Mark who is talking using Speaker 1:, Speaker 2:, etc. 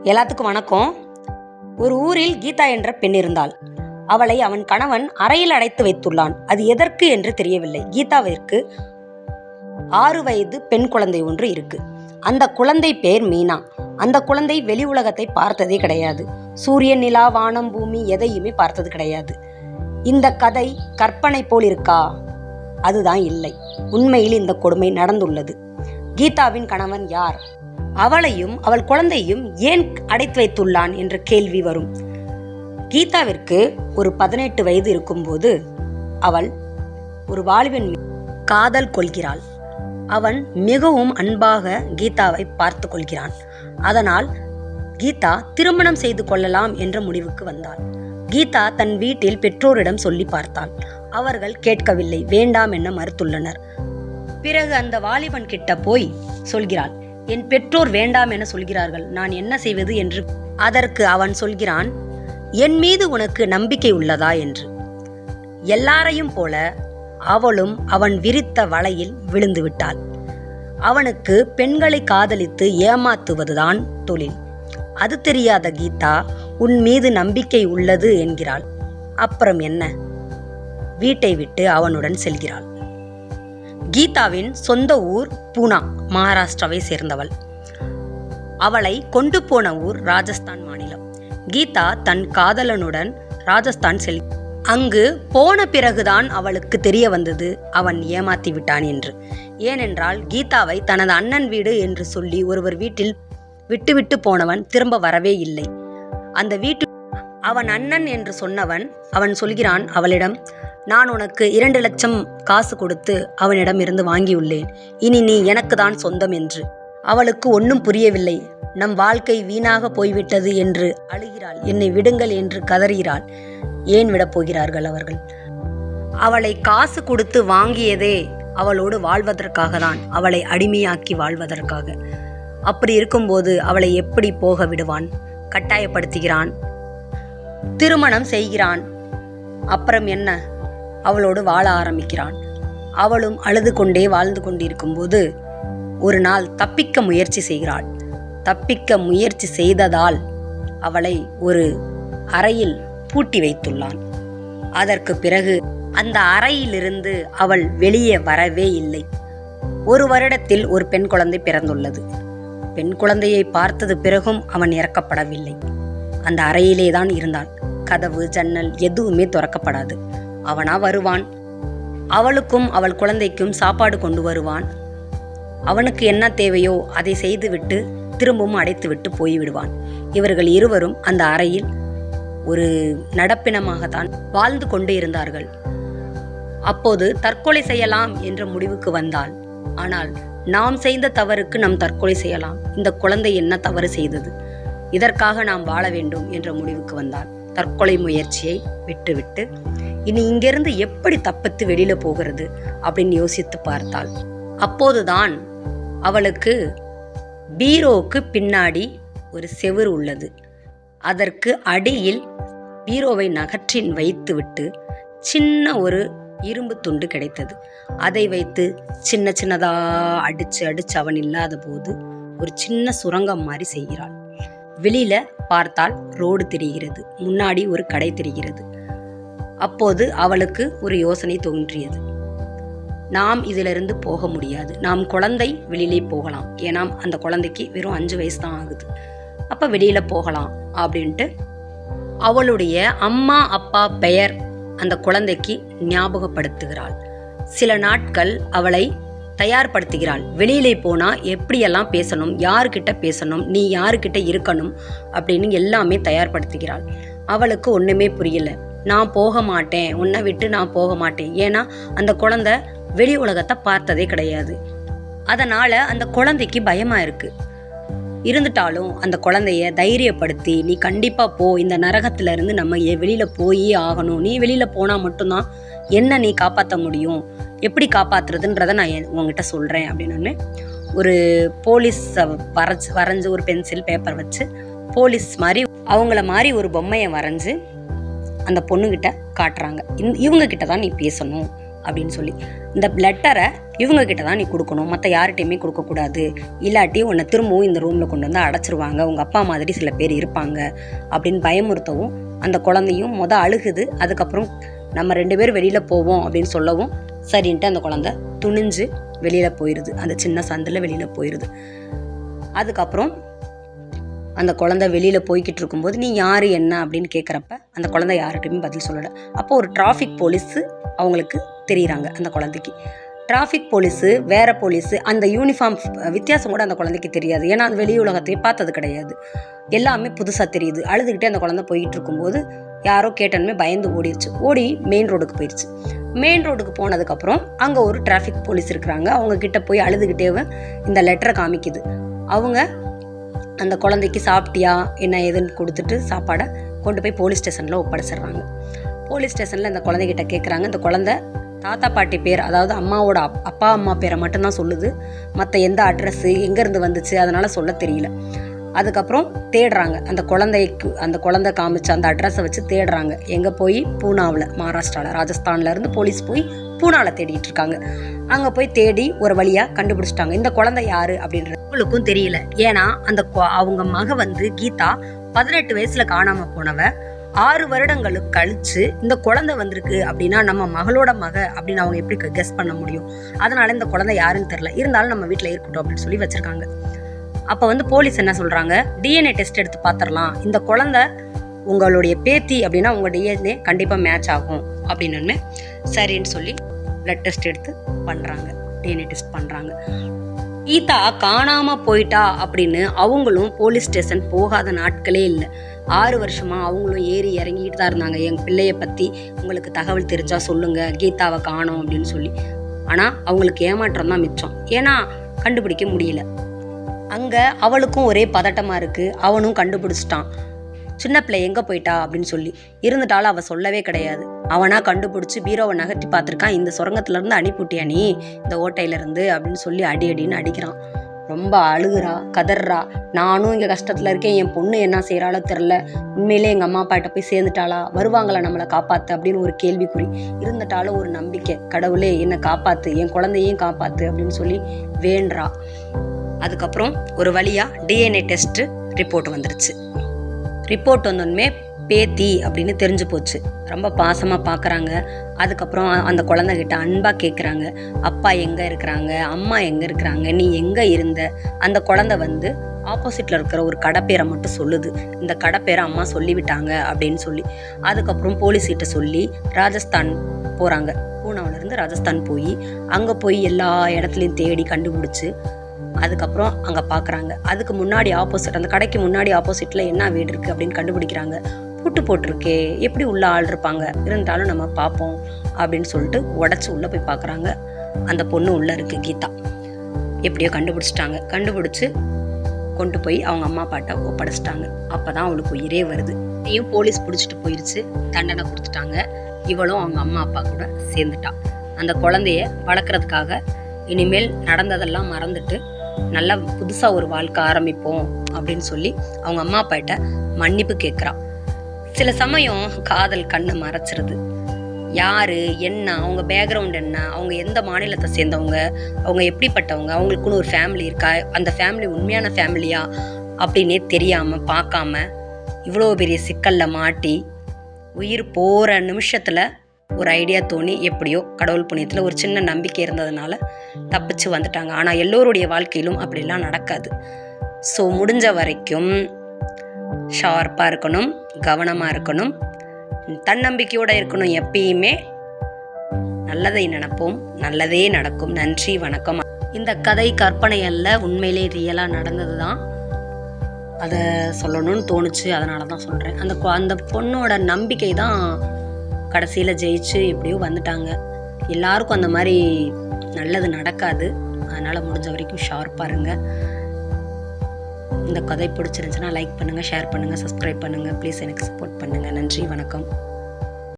Speaker 1: எல்லாத்துக்கும் வணக்கம். ஒரு ஊரில் கீதா என்ற பெண் இருந்தாள். அவளை அவன் கணவன் அறையில் அடைத்து வைத்துள்ளான். அது எதற்கு என்று தெரியவில்லை. கீதாவிற்கு 6 வயது பெண் குழந்தை ஒன்று இருக்கு. அந்த குழந்தை பேர் மீனா. அந்த குழந்தை வெளி உலகத்தை பார்த்ததே கிடையாது. சூரியன், நிலா, வானம், பூமி எதையுமே பார்த்தது கிடையாது. இந்த கதை கற்பனை போல் இருக்கா? அதுதான் இல்லை. உண்மையில் இந்த கொடுமை நடந்துள்ளது. கீதாவின் கணவன் யார்? அவளையும் அவள் குழந்தையும் ஏன் அடைத்து வைத்துள்ளான் என்ற கேள்வி வரும். கீதாவிற்கு ஒரு 18 வயது இருக்கும்போது அவள் ஒரு வாலிபன் காதல் கொள்கிறாள். அவன் மிகவும் அன்பாக கீதாவை பார்த்து கொள்கிறான். அதனால் கீதா திருமணம் செய்து கொள்ளலாம் என்ற முடிவுக்கு வந்தாள். கீதா தன் வீட்டில் பெற்றோரிடம் சொல்லி பார்த்தாள். அவர்கள் கேட்கவில்லை, வேண்டாம் என மறுத்துள்ளனர். பிறகு அந்த வாலிபன் கிட்ட போய் சொல்கிறாள், என் பெற்றோர் வேண்டாம் என சொல்கிறார்கள், நான் என்ன செய்வது என்று. அதற்கு அவன் சொல்கிறான், என் மீது உனக்கு நம்பிக்கை உள்ளதா என்று. எல்லாரையும் போல அவளும் அவன் விரித்த வலையில் விழுந்து விட்டாள். அவனுக்கு பெண்களை காதலித்து ஏமாத்துவதுதான் தொழில். அது தெரியாத கீதா உன் மீது நம்பிக்கை உள்ளது என்கிறாள். அப்புறம் என்ன? வீட்டை விட்டு அவனுடன் செல்கிறாள். கீதாவின் சொந்த ஊர் பூனா, மகாராஷ்டிராவை சேர்ந்தவள். அவளை கொண்டு போன ஊர் ராஜஸ்தான் மாநிலம். கீதா தன் காதலனுடன் ராஜஸ்தான் அங்கு போன பிறகுதான் அவளுக்கு தெரிய வந்தது அவன் ஏமாத்தி விட்டான் என்று. ஏனென்றால் கீதாவை தனது அண்ணன் வீடு என்று சொல்லி ஒருவர் வீட்டில் விட்டுவிட்டு போனவன் திரும்ப வரவே இல்லை. அந்த வீட்டு அவன் அண்ணன் என்று சொன்னவன் அவன் சொல்கிறான் அவளிடம், நான் உனக்கு 2 லட்சம் காசு கொடுத்து அவனிடம் இருந்து வாங்கியுள்ளேன், இனி நீ எனக்கு தான் சொந்தம் என்று. அவளுக்கு ஒன்றும் புரியவில்லை. நம் வாழ்க்கை வீணாக போய்விட்டது என்று அழுகிறாள். என்னை விடுங்கள் என்று கதறுகிறாள். ஏன் விடப் போகிறார்கள் அவர்கள்? அவளை காசு கொடுத்து வாங்கியதே அவளோடு வாழ்வதற்காக தான், அவளை அடிமையாக்கி வாழ்வதற்காக. அப்படி இருக்கும்போது அவளை எப்படி போக விடுவான்? கட்டாயப்படுத்துகிறான், திருமணம் செய்கிறான். அப்புறம் என்ன? அவளோடு வாழ ஆரம்பிக்கிறான். அவளும் அழுது கொண்டே வாழ்ந்து கொண்டிருக்கும் போது ஒரு நாள் தப்பிக்க முயற்சி செய்கிறாள். தப்பிக்க முயற்சி செய்ததால் அவளை ஒரு அறையில் பூட்டி வைத்துள்ளான். அதற்கு பிறகு அந்த அறையிலிருந்து அவள் வெளியே வரவே இல்லை. 1 வருடத்தில் ஒரு பெண் குழந்தை பிறந்துள்ளது. பெண் குழந்தையை பார்த்தது பிறகும் அவன் இறக்கப்படவில்லை. அந்த அறையிலே தான் இருந்தான். கதவு, ஜன்னல் எதுவுமே திறக்கப்படாது. அவனா வருவான், அவளுக்கும் அவள் குழந்தைக்கும் சாப்பாடு கொண்டு வருவான். அவனுக்கு என்ன தேவையோ அதை செய்துவிட்டு திரும்பவும் அடைத்துவிட்டு போய்விடுவான். இவர்கள் இருவரும் அந்த அறையில் ஒரு நடப்பினமாகத்தான் வாழ்ந்து கொண்டு இருந்தார்கள். அப்போது தற்கொலை செய்யலாம் என்ற முடிவுக்கு வந்தாள். ஆனால் நாம் செய்த தவறுக்கு நாம் தற்கொலை செய்யலாம், இந்த குழந்தை என்ன தவறு செய்தது, இதற்காக நாம் வாழ வேண்டும் என்ற முடிவுக்கு வந்தாள். தற்கொலை முயற்சியை விட்டுவிட்டு இனி இங்கிருந்து எப்படி தப்பித்து வெளியில போகிறது அப்படின்னு யோசித்து பார்த்தாள். அப்போதுதான் அவளுக்கு பீரோவுக்கு பின்னாடி ஒரு செவுரு உள்ளது. அதற்கு அடியில் பீரோவை நகற்றி வைத்துவிட்டு சின்ன ஒரு இரும்பு துண்டு கிடைத்தது. அதை வைத்து சின்ன சின்னதா அடிச்சு அவன் இல்லாத போது ஒரு சின்ன சுரங்கம் மாதிரி செய்கிறாள். வெளியில பார்த்தால் ரோடு தெரிகிறது, முன்னாடி ஒரு கடை தெரிகிறது. அப்போது அவளுக்கு ஒரு யோசனை தோன்றியது. நாம் இதிலிருந்து போக முடியாது, நாம் குழந்தை வெளியிலே போகலாம், ஏன்னா அந்த குழந்தைக்கு வெறும் 5 வயசு தான் ஆகுது, அப்ப வெளியில போகலாம் அப்படின்ட்டு அவளுடைய அம்மா அப்பா பெயர் அந்த குழந்தைக்கு ஞாபகப்படுத்துகிறாள். சில நாட்கள் அவளை தயார்படுத்துகிறாள். வெளியிலே போனா எப்படியெல்லாம் பேசணும், யாருக்கிட்ட பேசணும், நீ யாருக்கிட்ட இருக்கணும் அப்படின்னு எல்லாமே தயார்படுத்துகிறாள். அவளுக்கு ஒண்ணுமே புரியல. நான் போக மாட்டேன், உன்னை விட்டு நான் போக மாட்டேன். ஏன்னா அந்த குழந்தை வெளி உலகத்தை பார்த்ததே கிடையாது. அதனால அந்த குழந்தைக்கு பயமா இருக்கு. இருந்துட்டாலும் அந்த குழந்தைய தைரியப்படுத்தி, நீ கண்டிப்பா போ, இந்த நரகத்துல இருந்து நம்ம வெளியில போயே ஆகணும், நீ வெளியில போனா மட்டும்தான் என்ன நீ காப்பாற்ற முடியும், எப்படி காப்பாற்றுறதுன்றதை நான் உங்ககிட்ட சொல்கிறேன் அப்படின்னு ஒரு போலீஸ் வரைஞ்சி ஒரு பென்சில் பேப்பர் வச்சு போலீஸ் மாதிரி அவங்கள மாதிரி ஒரு பொம்மையை வரைஞ்சி அந்த பொண்ணுக்கிட்ட காட்டுறாங்க. இவங்க கிட்ட தான் நீ பேசணும் அப்படின்னு சொல்லி. இந்த லெட்டரை இவங்க கிட்ட தான் நீ கொடுக்கணும், மற்ற யார்கிட்டையுமே கொடுக்கக்கூடாது, இல்லாட்டி உன்னை திரும்பவும் இந்த ரூமில் கொண்டு வந்து அடைச்சிருவாங்க, உங்கள் அப்பா மாதிரி சில பேர் இருப்பாங்க அப்படின்னு பயமுறுத்தவும் அந்த குழந்தையும் அழுகுது. அதுக்கப்புறம் நம்ம 2 பேரும் வெளியில் போவோம் அப்படின்னு சொல்லவும் சரின்ட்டு அந்த குழந்தை துணிஞ்சு வெளியில் போயிடுது, அந்த சின்ன சந்தில் வெளியில் போயிடுது. அதுக்கப்புறம் அந்த குழந்தை வெளியில் போய்கிட்டு இருக்கும்போது நீ யார் என்ன அப்படின்னு கேட்குறப்ப அந்த குழந்தை யார்கிட்டையுமே பதில் சொல்லலை. அப்போ ஒரு டிராஃபிக் போலீஸு அவங்களுக்கு தெரியுறாங்க. அந்த குழந்தைக்கு டிராஃபிக் போலீஸு வேறு போலீஸு அந்த யூனிஃபார்ம் வித்தியாசம் கூட அந்த குழந்தைக்கு தெரியாது. ஏன்னா அது வெளி உலகத்தையே பார்த்தது கிடையாது, எல்லாமே புதுசாக தெரியுது. அழுதுகிட்டே அந்த குழந்தை போய்கிட்டு இருக்கும்போது யாரோ கேட்டனுமே பயந்து ஓடிடுச்சு. ஓடி மெயின் ரோடுக்கு போயிடுச்சு. மெயின் ரோடுக்கு போனதுக்கப்புறம் அங்கே ஒரு டிராஃபிக் போலீஸ் இருக்கிறாங்க. அவங்க கிட்ட போய் அழுதுகிட்டே இந்த லெட்டரை காமிக்குது. அவங்க அந்த குழந்தைக்கு சாப்பிட்டியா என்ன ஏதுன்னு கொடுத்துட்டு சாப்பாடை கொண்டு போய் போலீஸ் ஸ்டேஷனில் ஒப்படைச்சிடுறாங்க. போலீஸ் ஸ்டேஷனில் அந்த குழந்தைகிட்ட கேட்குறாங்க. அந்த குழந்தை தாத்தா பாட்டி பேர், அதாவது அம்மாவோட அப்பா அம்மா பேரை மட்டும்தான் சொல்லுது, மற்ற எந்த அட்ரஸ்ஸு எங்கேருந்து வந்துச்சு அதனால் சொல்ல தெரியல. அதுக்கப்புறம் தேடுறாங்க அந்த குழந்தை காமிச்ச அந்த அட்ரஸை வச்சு தேடுறாங்க. எங்கே போய் பூனாவில், மகாராஷ்டிராவில், ராஜஸ்தான்லேருந்து போலீஸ் போய் பூனாவில் தேடிட்டு இருக்காங்க. அங்கே போய் தேடி ஒரு வழியாக கண்டுபிடிச்சிட்டாங்க. இந்த குழந்தை யார் அப்படின்றது அவங்களுக்கும் தெரியல. ஏன்னா அவங்க மக கீதா 18 வயசில் காணாமல் போனவ 6 வருடங்களுக்கு கழிச்சு இந்த குழந்தை வந்திருக்கு அப்படின்னா நம்ம மகளோட மக அப்படின்னு அவங்க எப்படி கெஸ் பண்ண முடியும்? அதனால இந்த குழந்தை யாருன்னு தெரியல, இருந்தாலும் நம்ம வீட்டில் இருக்கட்டும் அப்படின்னு சொல்லி வச்சிருக்காங்க. அப்போ போலீஸ் என்ன சொல்றாங்க, டிஎன்ஏ டெஸ்ட் எடுத்து பார்த்துடலாம், இந்த குழந்தை உங்களுடைய பேத்தி அப்படின்னா உங்க டிஎன்ஏ கண்டிப்பாக மேட்ச் ஆகும் அப்படின்னு சரின்னு சொல்லி பிளட் டெஸ்ட் எடுத்து பண்றாங்க, டிஎன்ஏ டெஸ்ட் பண்றாங்க. கீதா காணாம போயிட்டா அப்படின்னு அவங்களும் போலீஸ் ஸ்டேஷன் போகாத நாட்களே இல்லை. 6 வருஷமா அவங்களும் ஏறி இறங்கிட்டு தான் இருந்தாங்க. என் பிள்ளைய பற்றி உங்களுக்கு தகவல் தெரிஞ்சா சொல்லுங்க, கீதாவை காணோம் அப்படின்னு சொல்லி. ஆனால் அவங்களுக்கு ஏமாற்றம் தான் மிச்சம். ஏன்னா கண்டுபிடிக்க முடியல. அங்கே அவளுக்கும் ஒரே பதட்டமாக இருக்குது. அவனும் கண்டுபிடிச்சிட்டான், சின்ன பிள்ளை எங்கே போயிட்டா அப்படின்னு சொல்லி. இருந்துட்டாலும் அவள் சொல்லவே கிடையாது. அவனா கண்டுபிடிச்சி பீரோவை நகர்த்தி பார்த்துருக்கான். இந்த சுரங்கத்துலேருந்து அனுப்பிவிட்டியா நீ இந்த ஓட்டையிலேருந்து அப்படின்னு சொல்லி அடின்னு அடிக்கிறான். ரொம்ப அழுகுறா, கதறா. நானும் இங்கே கஷ்டத்தில் இருக்கேன், என் பொண்ணு என்ன செய்கிறாளோ தெரில, உண்மையிலே எங்கள் அம்மா அப்பாட்ட போய் சேர்ந்துட்டாளா, வருவாங்களா நம்மளை காப்பாற்று அப்படின்னு ஒரு கேள்விக்குறி. இருந்துட்டாலும் ஒரு நம்பிக்கை, கடவுளே என்னை காப்பாற்று, என் குழந்தையும் காப்பாற்று அப்படின்னு சொல்லி வேண்டா. அதுக்கப்புறம் ஒரு வழியாக டிஎன்ஏ டெஸ்ட்டு ரிப்போர்ட் வந்துருச்சு. ரிப்போர்ட் வந்தோடனே பேத்தி அப்படின்னு தெரிஞ்சு போச்சு. ரொம்ப பாசமாக பார்க்குறாங்க. அதுக்கப்புறம் அந்த குழந்தைகிட்ட அன்பாக கேட்குறாங்க, அப்பா எங்கே இருக்கிறாங்க, அம்மா எங்கே இருக்கிறாங்க, நீ எங்கே இருந்த? அந்த குழந்தை ஆப்போசிட்டில் இருக்கிற ஒரு கடை பேரை மட்டும் சொல்லுது. இந்த கடை பேரை அம்மா சொல்லிவிட்டாங்க அப்படின்னு சொல்லி. அதுக்கப்புறம் போலீஸ்கிட்ட சொல்லி ராஜஸ்தான் போகிறாங்க. பூனாவிலேருந்து ராஜஸ்தான் போய் அங்கே போய் எல்லா இடத்துலையும் தேடி கண்டுபிடிச்சி அதுக்கப்புறம் அங்கே பார்க்குறாங்க. அதுக்கு முன்னாடி ஆப்போசிட், அந்த கடைக்கு முன்னாடி ஆப்போசிட்டில் என்ன வீடு இருக்குது அப்படின்னு கண்டுபிடிக்கிறாங்க. பூட்டு போட்டிருக்கே, எப்படி உள்ள ஆள் இருப்பாங்க, இருந்தாலும் நம்ம பார்ப்போம் அப்படின்னு சொல்லிட்டு உடச்சி உள்ளே போய் பார்க்குறாங்க. அந்த பொண்ணு உள்ளே இருக்குது, கீதா. எப்படியோ கண்டுபிடிச்சிட்டாங்க. கண்டுபிடிச்சி கொண்டு போய் அவங்க அம்மா அப்பாட்ட ஒப்படைச்சிட்டாங்க. அப்போ தான் அவளுக்கு உயிரே வருது. இதையும் போலீஸ் பிடிச்சிட்டு போயிடுச்சு, தண்டனை கொடுத்துட்டாங்க. இவளும் அவங்க அம்மா அப்பா கூட சேர்ந்துட்டான். அந்த குழந்தைய வளர்க்குறதுக்காக இனிமேல் நடந்ததெல்லாம் மறந்துட்டு நல்லா புதுசாக ஒரு வாழ்க்கை ஆரம்பிப்போம் அப்படின்னு சொல்லி அவங்க அம்மா அப்பாட்ட மன்னிப்பு கேட்குறான். சில சமயம் காதல் கண்ணை மறைச்சிருது. யாரு என்ன, அவங்க பேக்ரவுண்ட் என்ன, அவங்க எந்த மாநிலத்தை சேர்ந்தவங்க, அவங்க எப்படிப்பட்டவங்க, அவங்களுக்குன்னு ஒரு ஃபேமிலி இருக்கா, அந்த ஃபேமிலி உண்மையான ஃபேமிலியா அப்படின்னே தெரியாமல் பார்க்காம இவ்வளோ பெரிய சிக்கலில் மாட்டி உயிர் போகிற நிமிஷத்தில் ஒரு ஐடியா தோணி எப்படியோ கடவுள் புண்ணியத்தில் ஒரு சின்ன நம்பிக்கை இருந்ததுனால தப்பிச்சு வந்துட்டாங்க. ஆனால் எல்லோருடைய வாழ்க்கையிலும் அப்படிலாம் நடக்காது. ஸோ முடிஞ்ச வரைக்கும் ஷார்ப்பாக இருக்கணும், கவனமாக இருக்கணும், தன்னம்பிக்கையோடு இருக்கணும். எப்பயுமே நல்லதை நினைப்போம், நல்லதே நடக்கும். நன்றி, வணக்கம். இந்த கதை கற்பனை அல்ல, உண்மையிலே ரியலாக நடந்தது தான். அதை சொல்லணும்னு தோணுச்சு, அதனால தான் சொல்கிறேன். அந்த பொண்ணோட நம்பிக்கை தான் கடைசியில் ஜெயிச்சு எப்படியோ வந்துட்டாங்க. எல்லாருக்கும் அந்த மாதிரி நல்லது நடக்காது. அதனால் முடிஞ்ச வரைக்கும் ஷார்ப்பாக இருங்க. இந்த கதை பிடிச்சிருந்துச்சுன்னா லைக் பண்ணுங்கள், ஷேர் பண்ணுங்கள், சப்ஸ்கிரைப் பண்ணுங்கள். ப்ளீஸ் எனக்கு சப்போர்ட் பண்ணுங்கள். நன்றி, வணக்கம்.